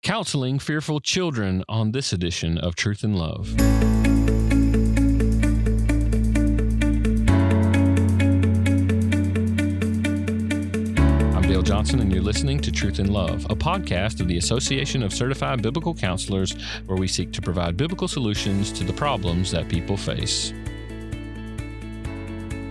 counseling fearful children on this edition of Truth and Love. I'm Dale Johnson, and you're listening to Truth and Love, a podcast of the Association of Certified Biblical Counselors, where we seek to provide biblical solutions to the problems that people face.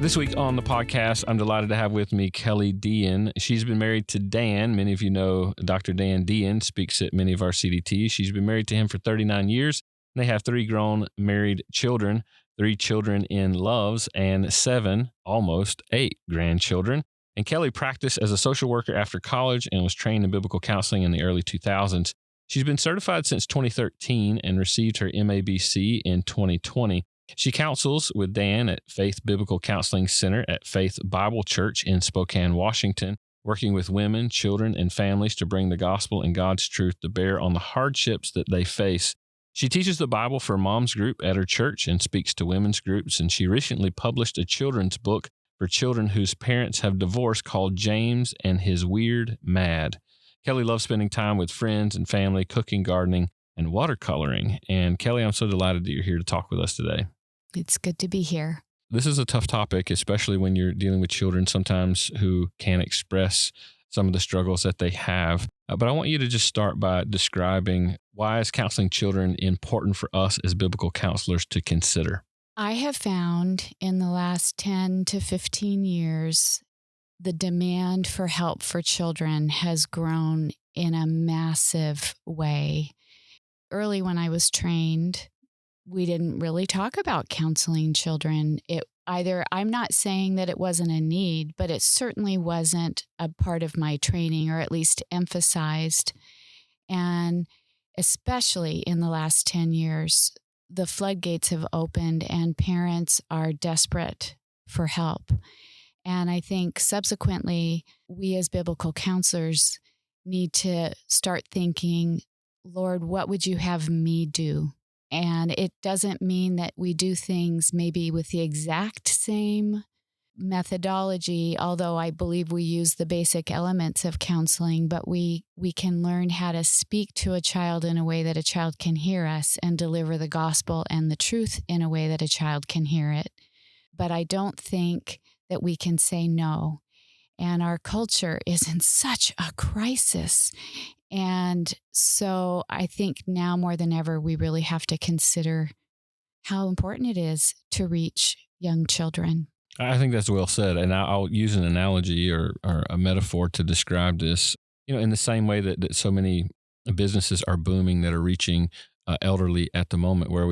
This week on the podcast, I'm delighted to have with me Kelli Dionne. She's been married to Dan. Many of you know Dr. Dan Dionne, speaks at many of our CDTs. She's been married to him for 39 years. They have 3 grown married children, 3 children in loves, and 7, almost 8 grandchildren. And Kelli practiced as a social worker after college and was trained in biblical counseling in the early 2000s. She's been certified since 2013 and received her MABC in 2020. She counsels with Dan at Faith Biblical Counseling Center at Faith Bible Church in Spokane, Washington, working with women, children, and families to bring the gospel and God's truth to bear on the hardships that they face. She teaches the Bible for moms group at her church and speaks to women's groups, and she recently published a children's book for children whose parents have divorced called James and His Weird Mad. Kelli loves spending time with friends and family, cooking, gardening, and watercoloring. And Kelli, I'm so delighted that you're here to talk with us today. It's good to be here. This is a tough topic, especially when you're dealing with children sometimes who can't express some of the struggles that they have. But I want you to just start by describing why is counseling children important for us as biblical counselors to consider? I have found in the last 10 to 15 years, the demand for help for children has grown in a massive way. Early when I was trained, we didn't really talk about counseling children. I'm not saying that it wasn't a need, but it certainly wasn't a part of my training, or at least emphasized. And especially in the last 10 years, the floodgates have opened and parents are desperate for help. And I think subsequently, we as biblical counselors need to start thinking, Lord, what would you have me do? And it doesn't mean that we do things maybe with the exact same methodology, although I believe we use the basic elements of counseling, but we can learn how to speak to a child in a way that a child can hear us and deliver the gospel and the truth in a way that a child can hear it. But I don't think that we can say no. And our culture is in such a crisis. And so I think now more than ever, we really have to consider how important it is to reach young children. I think that's well said. And I'll use an analogy or a metaphor to describe this. In the same way that so many businesses are booming that are reaching elderly at the moment, where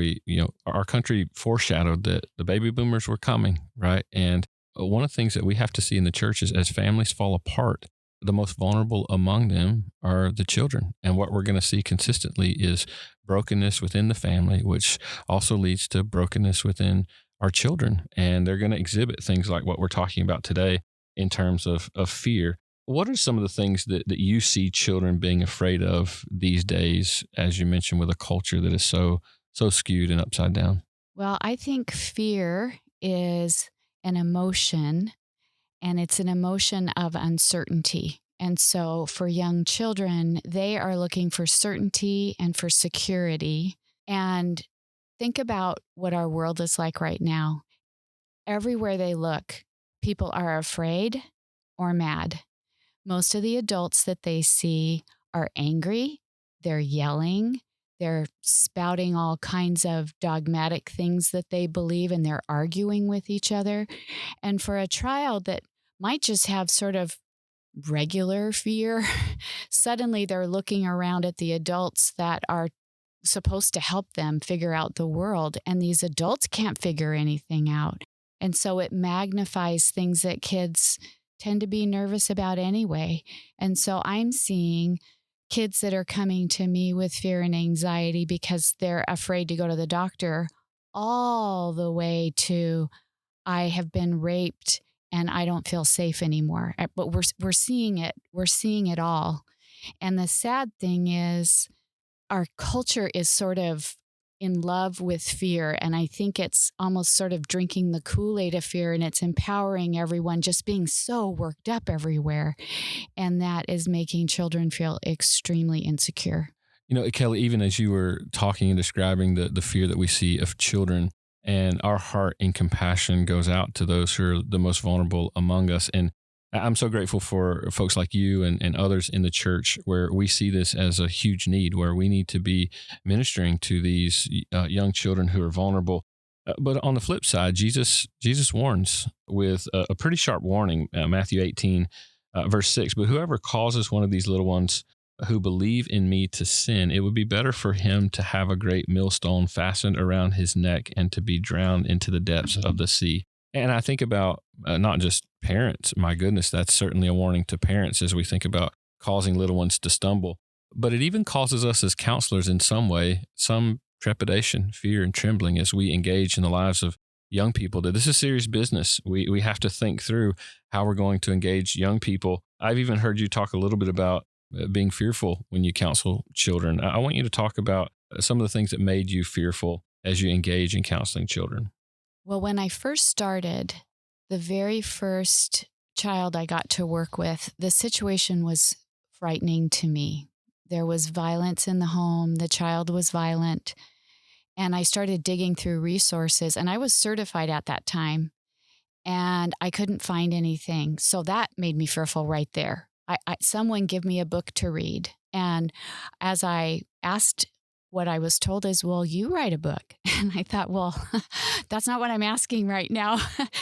our country foreshadowed that the baby boomers were coming, right? And one of the things that we have to see in the church is as families fall apart, the most vulnerable among them are the children. And what we're going to see consistently is brokenness within the family, which also leads to brokenness within our children. And they're going to exhibit things like what we're talking about today in terms of fear. What are some of the things that you see children being afraid of these days, as you mentioned, with a culture that is so skewed and upside down? Well, I think fear is an emotion, and it's an emotion of uncertainty. And so for young children, they are looking for certainty and for security. And think about what our world is like right now. Everywhere they look, people are afraid or mad. Most of the adults that they see are angry, they're yelling, they're spouting all kinds of dogmatic things that they believe, and they're arguing with each other. And for a child that might just have sort of regular fear, suddenly they're looking around at the adults that are supposed to help them figure out the world, and these adults can't figure anything out. And so it magnifies things that kids tend to be nervous about anyway. And so I'm seeing kids that are coming to me with fear and anxiety because they're afraid to go to the doctor, all the way to, I have been raped and I don't feel safe anymore. But we're seeing it. We're seeing it all. And the sad thing is, our culture is sort of in love with fear. And I think it's almost sort of drinking the Kool-Aid of fear, and it's empowering everyone, just being so worked up everywhere. And that is making children feel extremely insecure. Kelly, even as you were talking and describing the fear that we see of children, and our heart in compassion goes out to those who are the most vulnerable among us. And I'm so grateful for folks like you and others in the church where we see this as a huge need, where we need to be ministering to these young children who are vulnerable. But on the flip side, Jesus warns with a pretty sharp warning, Matthew 18, verse 6. But whoever causes one of these little ones who believe in me to sin, it would be better for him to have a great millstone fastened around his neck and to be drowned into the depths of the sea. And I think about not just parents. My goodness, that's certainly a warning to parents as we think about causing little ones to stumble. But it even causes us as counselors in some way, some trepidation, fear, and trembling as we engage in the lives of young people, that this is serious business. We have to think through how we're going to engage young people. I've even heard you talk a little bit about being fearful when you counsel children. I want you to talk about some of the things that made you fearful as you engage in counseling children. Well, when I first started, the very first child I got to work with, the situation was frightening to me. There was violence in the home. The child was violent. And I started digging through resources, and I was certified at that time, and I couldn't find anything. So that made me fearful right there. Someone give me a book to read. And as I asked, what I was told is, well, you write a book. And I thought, well, that's not what I'm asking right now.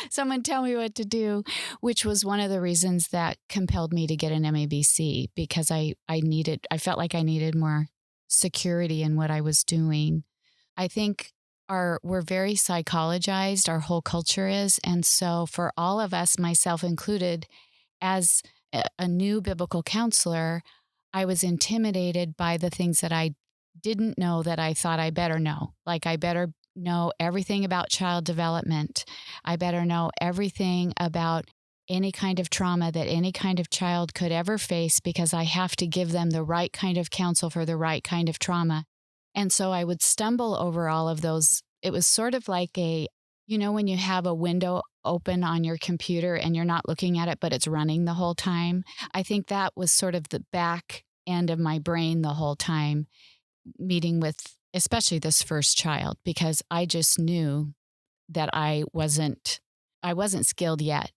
Someone tell me what to do, which was one of the reasons that compelled me to get an MABC, because I felt like I needed more security in what I was doing. I think we're very psychologized, our whole culture is. And so for all of us, myself included, as a new biblical counselor, I was intimidated by the things that I didn't know that I thought I better know. Like, I better know everything about child development. I better know everything about any kind of trauma that any kind of child could ever face, because I have to give them the right kind of counsel for the right kind of trauma. And so I would stumble over all of those. It was sort of like when you have a window open on your computer and you're not looking at it, but it's running the whole time. I think that was sort of the back end of my brain the whole time, meeting with especially this first child, because I just knew that I wasn't skilled yet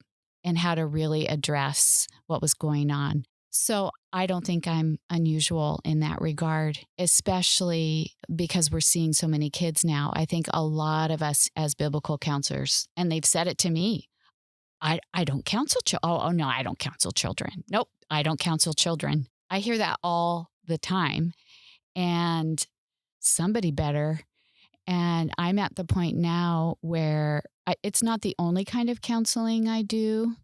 in how to really address what was going on. So I don't think I'm unusual in that regard, especially because we're seeing so many kids now. I think a lot of us as biblical counselors, and they've said it to me, I don't counsel children. Oh, no, I don't counsel children. Nope, I don't counsel children. I hear that all the time. And somebody better. And I'm at the point now where it's not the only kind of counseling I do,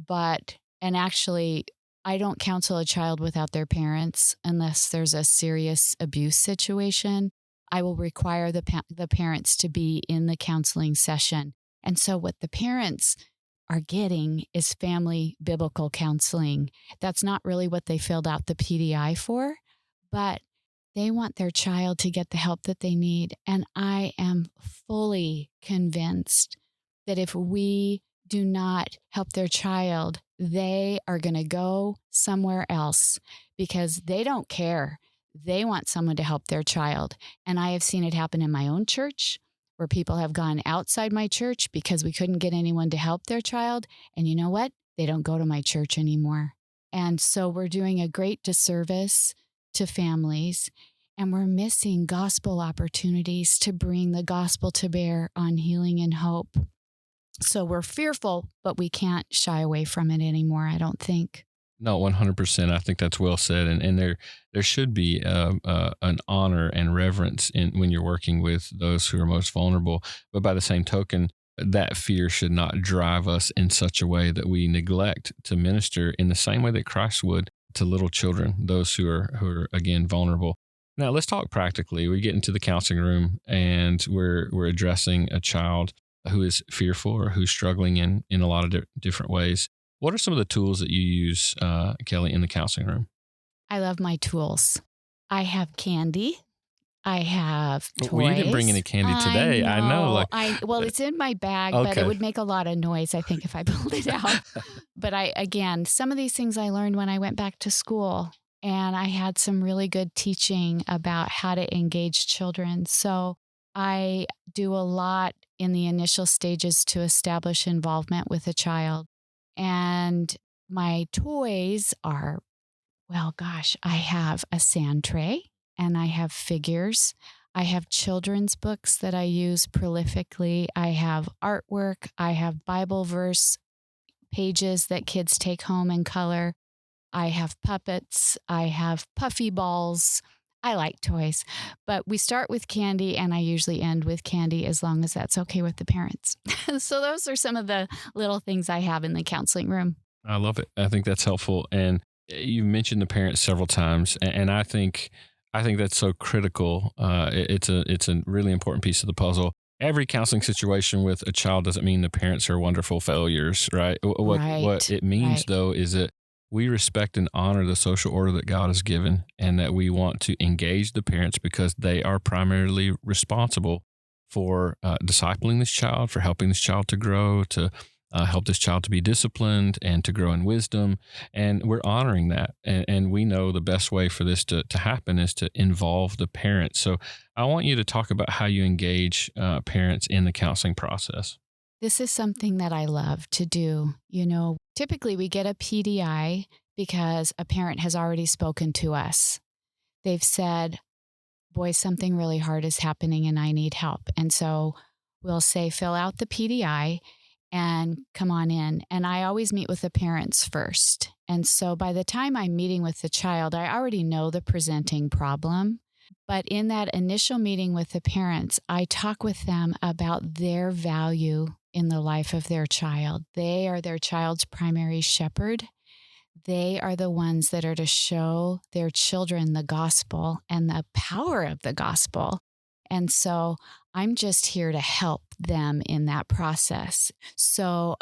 and actually, I don't counsel a child without their parents unless there's a serious abuse situation. I will require the parents to be in the counseling session. And so what the parents are getting is family biblical counseling. That's not really what they filled out the PDI for, but they want their child to get the help that they need. And I am fully convinced that if we do not help their child, they are going to go somewhere else because they don't care. They want someone to help their child. And I have seen it happen in my own church, where people have gone outside my church because we couldn't get anyone to help their child. And you know what? They don't go to my church anymore. And so we're doing a great disservice to families, and we're missing gospel opportunities to bring the gospel to bear on healing and hope. So we're fearful, but we can't shy away from it anymore, I don't think. No, 100%. I think that's well said. And there should be an honor and reverence when you're working with those who are most vulnerable. But by the same token, that fear should not drive us in such a way that we neglect to minister in the same way that Christ would to little children, those who are again vulnerable. Now let's talk practically. We get into the counseling room and we're addressing a child who is fearful or who's struggling in a lot of different ways. What are some of the tools that you use, Kelly, in the counseling room? I love my tools. I have candy. I have toys. Well, you didn't bring any candy today. I know. Well, it's in my bag, but Okay. it would make a lot of noise, I think, if I pulled it out. But some of these things I learned when I went back to school. and I had some really good teaching about how to engage children. So I do a lot in the initial stages to establish involvement with a child. And my toys are, well, gosh, I have a sand tray and I have figures. I have children's books that I use prolifically. I have artwork. I have Bible verse pages that kids take home and color. I have puppets. I have puffy balls. I like toys, but we start with candy and I usually end with candy as long as that's okay with the parents. So those are some of the little things I have in the counseling room. I love it. I think that's helpful. And you mentioned the parents several times, and I think that's so critical. It's a really important piece of the puzzle. Every counseling situation with a child doesn't mean the parents are wonderful failures, right? What Right, it means right. though is that we respect and honor the social order that God has given, and that we want to engage the parents because they are primarily responsible for discipling this child, for helping this child to grow, to help this child to be disciplined and to grow in wisdom. And we're honoring that. And we know the best way for this to happen is to involve the parents. So I want you to talk about how you engage parents in the counseling process. This is something that I love to do. Typically we get a PDI because a parent has already spoken to us. They've said, boy, something really hard is happening and I need help. And so we'll say, fill out the PDI and come on in. And I always meet with the parents first. And so by the time I'm meeting with the child, I already know the presenting problem. But in that initial meeting with the parents, I talk with them about their value in the life of their child. They are their child's primary shepherd. They are the ones that are to show their children the gospel and the power of the gospel. And so I'm just here to help them in that process. So,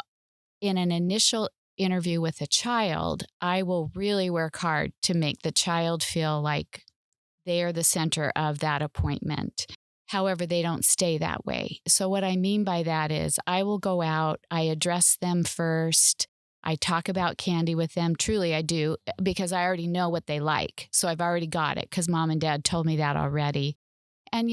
in an initial interview with a child, I will really work hard to make the child feel like they are the center of that appointment. However, they don't stay that way. So, what I mean by that is I will go out, I address them first. I talk about candy with them. Truly, I do, because I already know what they like. So, I've already got it because mom and dad told me that already. And,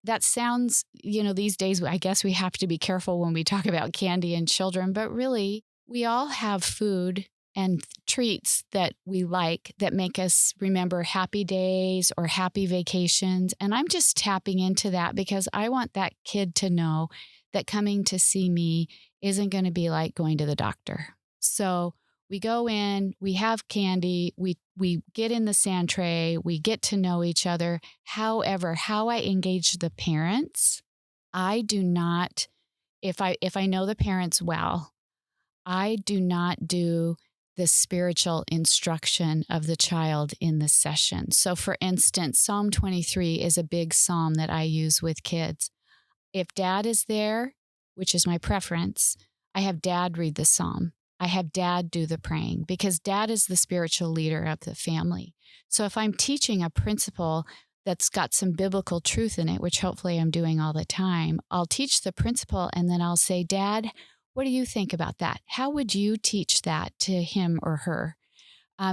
that sounds, these days, I guess we have to be careful when we talk about candy and children, but really, we all have food and treats that we like that make us remember happy days or happy vacations. And I'm just tapping into that because I want that kid to know that coming to see me isn't going to be like going to the doctor. So we go in, we have candy, we get in the sand tray, we get to know each other. However, how I engage the parents, I do not, if I know the parents well, I do not do the spiritual instruction of the child in the session. So, for instance, Psalm 23 is a big psalm that I use with kids. If dad is there, which is my preference, I have dad read the psalm. I have dad do the praying because dad is the spiritual leader of the family. So if I'm teaching a principle that's got some biblical truth in it, which hopefully I'm doing all the time, I'll teach the principle and then I'll say, Dad, what do you think about that? How would you teach that to him or her?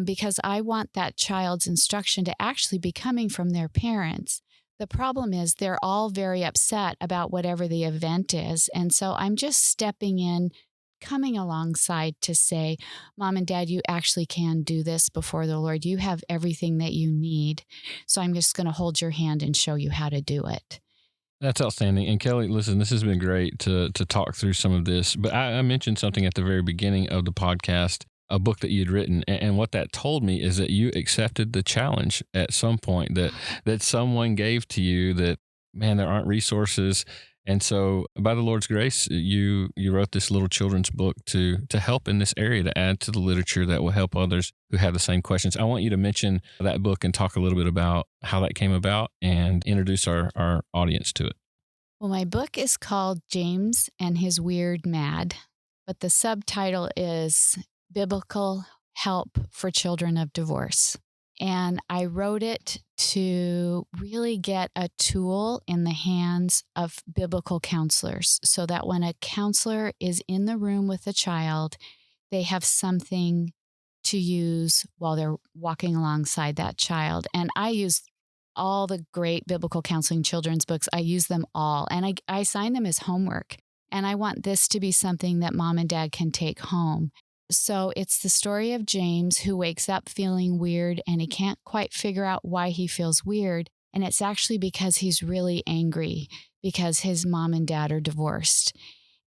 Because I want that child's instruction to actually be coming from their parents. The problem is they're all very upset about whatever the event is. And so I'm just stepping in, coming alongside to say, Mom and Dad, you actually can do this before the Lord. You have everything that you need. So I'm just going to hold your hand and show you how to do it. That's outstanding. And Kelly, listen, this has been great to talk through some of this. But I mentioned something at the very beginning of the podcast, a book that you'd written, and what that told me is that you accepted the challenge at some point that someone gave to you that, man, there aren't resources. And so, by the Lord's grace, you wrote this little children's book to help in this area, to add to the literature that will help others who have the same questions. I want you to mention that book and talk a little bit about how that came about and introduce our audience to it. Well, my book is called James and His Weird Mad, but the subtitle is Biblical Help for Children of Divorce. And I wrote it to really get a tool in the hands of biblical counselors so that when a counselor is in the room with a child, they have something to use while they're walking alongside that child. And I use all the great biblical counseling children's books. I use them all, and I assign them as homework. And I want this to be something that mom and dad can take home. So it's the story of James, who wakes up feeling weird and he can't quite figure out why he feels weird. And it's actually because he's really angry because his mom and dad are divorced.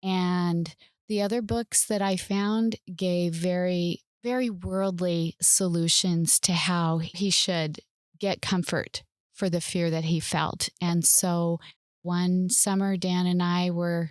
And the other books that I found gave very, very worldly solutions to how he should get comfort for the fear that he felt. And so one summer, Dan and I were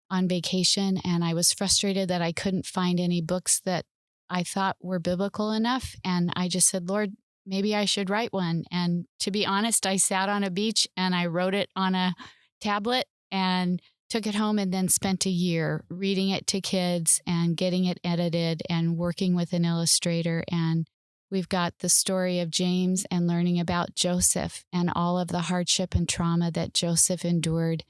on vacation, and I was frustrated that I couldn't find any books that I thought were biblical enough. And I just said, Lord, maybe I should write one. And to be honest, I sat on a beach and I wrote it on a tablet and took it home, and then spent a year reading it to kids and getting it edited and working with an illustrator. And we've got the story of James and learning about Joseph and all of the hardship and trauma that Joseph endured.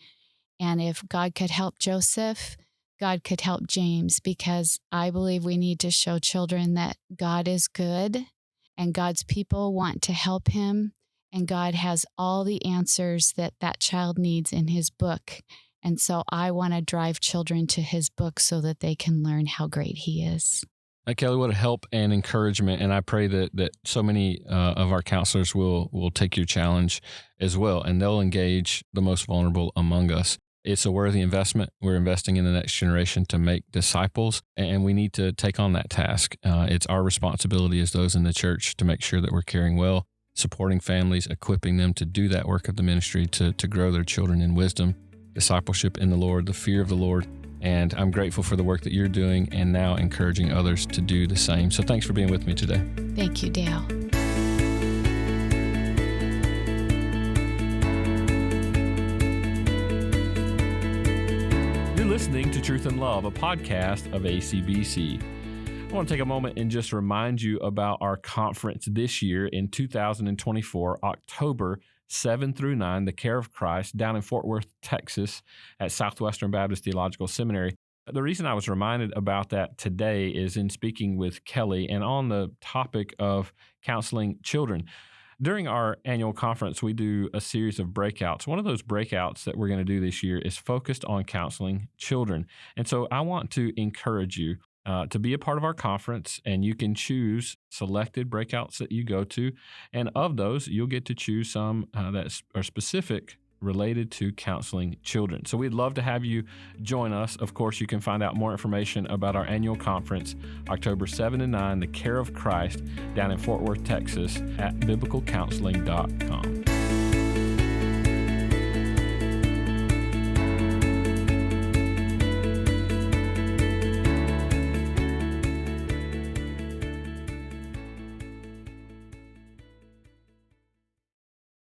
And if God could help Joseph, God could help James, because I believe we need to show children that God is good and God's people want to help him. And God has all the answers that that child needs in his book. And so I want to drive children to his book so that they can learn how great he is. Kelli, what a help and encouragement. And I pray that so many of our counselors will take your challenge as well, and they'll engage the most vulnerable among us. It's a worthy investment. We're investing in the next generation to make disciples, and we need to take on that task. It's our responsibility as those in the church to make sure that we're caring well, supporting families, equipping them to do that work of the ministry, to grow their children in wisdom, discipleship in the Lord, the fear of the Lord. And I'm grateful for the work that you're doing and now encouraging others to do the same. So thanks for being with me today. Thank you, Dale. You're listening to Truth and Love, a podcast of ACBC. I want to take a moment and just remind you about our conference this year in 2024, October 7 through 9, The Care of Christ, down in Fort Worth, Texas, at Southwestern Baptist Theological Seminary. The reason I was reminded about that today is in speaking with Kelli and on the topic of counseling children. During our annual conference, we do a series of breakouts. One of those breakouts that we're going to do this year is focused on counseling children. And so I want to encourage you to be a part of our conference, and you can choose selected breakouts that you go to. And of those, you'll get to choose some that are specific related to counseling children. So we'd love to have you join us. Of course, you can find out more information about our annual conference, October 7 and 9, The Care of Christ, down in Fort Worth, Texas, at biblicalcounseling.com.